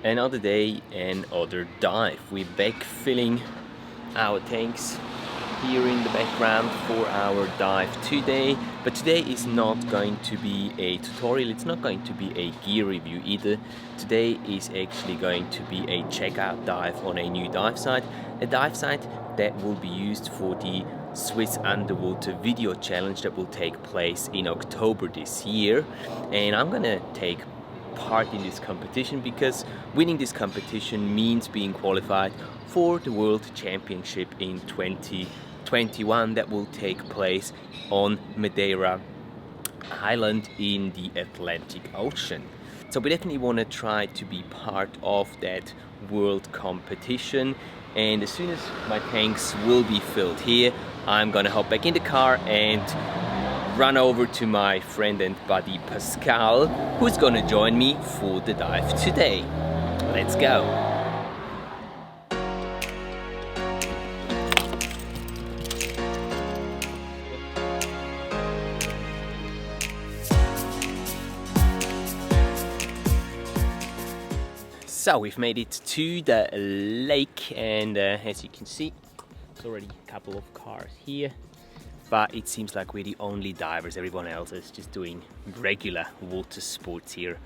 Another day, another dive. We're back filling our tanks here in the background for our dive today. But today is not going to be a tutorial, it's not going to be a gear review either. Today is actually going to be a checkout dive on a new dive site. A dive site that will be used for the Swiss Underwater Video Challenge that will take place in October this year. And I'm gonna take part in this competition because winning this competition means being qualified for the World Championship in 2021 that will take place on Madeira Island in the Atlantic Ocean. So we definitely want to try to be part of that world competition, and as soon as my tanks will be filled here, I'm gonna hop back in the car and run over to my friend and buddy Pascal, who's gonna join me for the dive today. Let's go! So we've made it to the lake, and as you can see, there's already a couple of cars here. But it seems like we're the only divers. Everyone else is just doing regular water sports here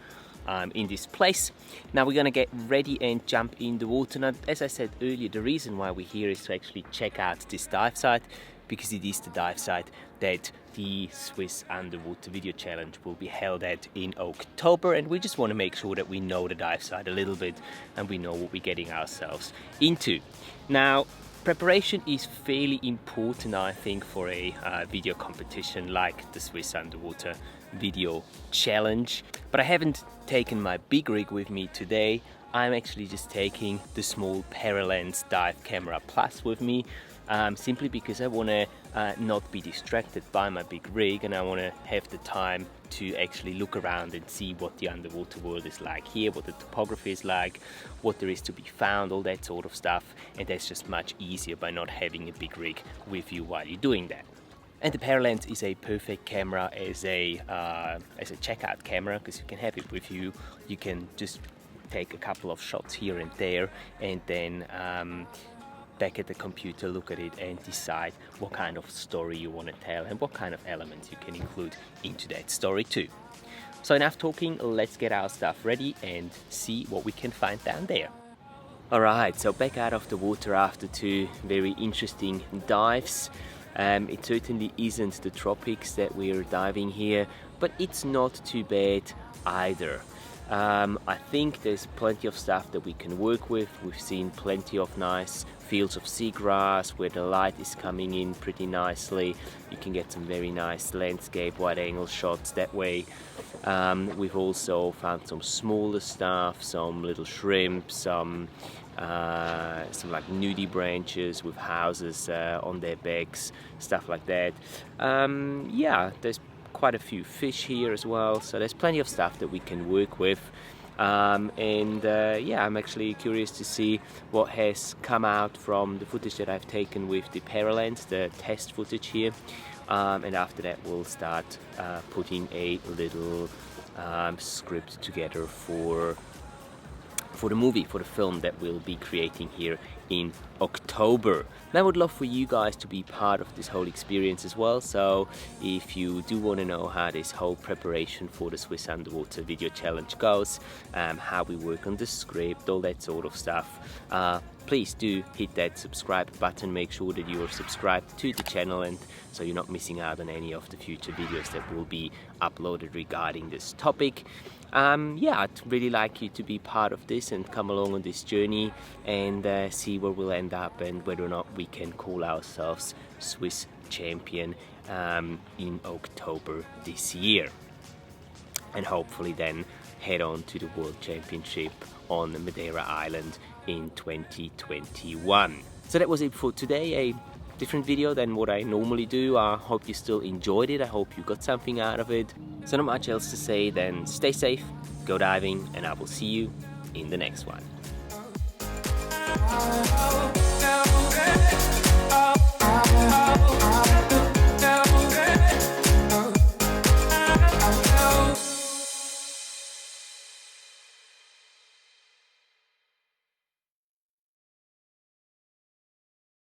in this place. Now we're gonna get ready and jump in the water. Now, as I said earlier, the reason why we're here is to actually check out this dive site, because it is the dive site that the Swiss Underwater Video Challenge will be held at in October, and we just want to make sure that we know the dive site a little bit and we know what we're getting ourselves into. Now, preparation is fairly important, I think, for a video competition like the Swiss Underwater Video Challenge. But I haven't taken my big rig with me today. I'm actually just taking the small Paralens Dive Camera Plus with me, simply because I want to not be distracted by my big rig, and I want to have the time to actually look around and see what the underwater world is like here, what the topography is like, what there is to be found, all that sort of stuff. And that's just much easier by not having a big rig with you while you're doing that. And the Paralens is a perfect camera as a checkout camera, because you can have it with you. You can just take a couple of shots here and there, and then back at the computer, look at it and decide what kind of story you want to tell and what kind of elements you can include into that story too. So enough talking, let's get our stuff ready and see what we can find down there. Alright, so back out of the water after two very interesting dives. It certainly isn't the tropics that we're diving here, but it's not too bad either. I think there's plenty of stuff that we can work with. We've seen plenty of nice fields of seagrass where the light is coming in pretty nicely. You can get some very nice landscape wide angle shots that way. We've also found some smaller stuff, some little shrimp, some like nudie branches with houses on their backs, stuff like that. Yeah, there's quite a few fish here as well, so there's plenty of stuff that we can work with. Yeah, I'm actually curious to see what has come out from the footage that I've taken with the Paralens, the test footage here. And after that we'll start putting a little script together for the movie, for the film that we'll be creating here in October. And I would love for you guys to be part of this whole experience as well. So if you do want to know how this whole preparation for the Swiss Underwater Video Challenge goes, how we work on the script, all that sort of stuff, please do hit that subscribe button. Make sure that you are subscribed to the channel, and so you're not missing out on any of the future videos that will be uploaded regarding this topic. Yeah, I'd really like you to be part of this and come along on this journey and see where we'll end up and whether or not we can call ourselves Swiss champion in October this year. And hopefully then head on to the World Championship on Madeira Island in 2021. So that was it for today, a different video than what I normally do. I hope you still enjoyed it, I hope you got something out of it. So not much else to say than stay safe, go diving, and I will see you in the next one.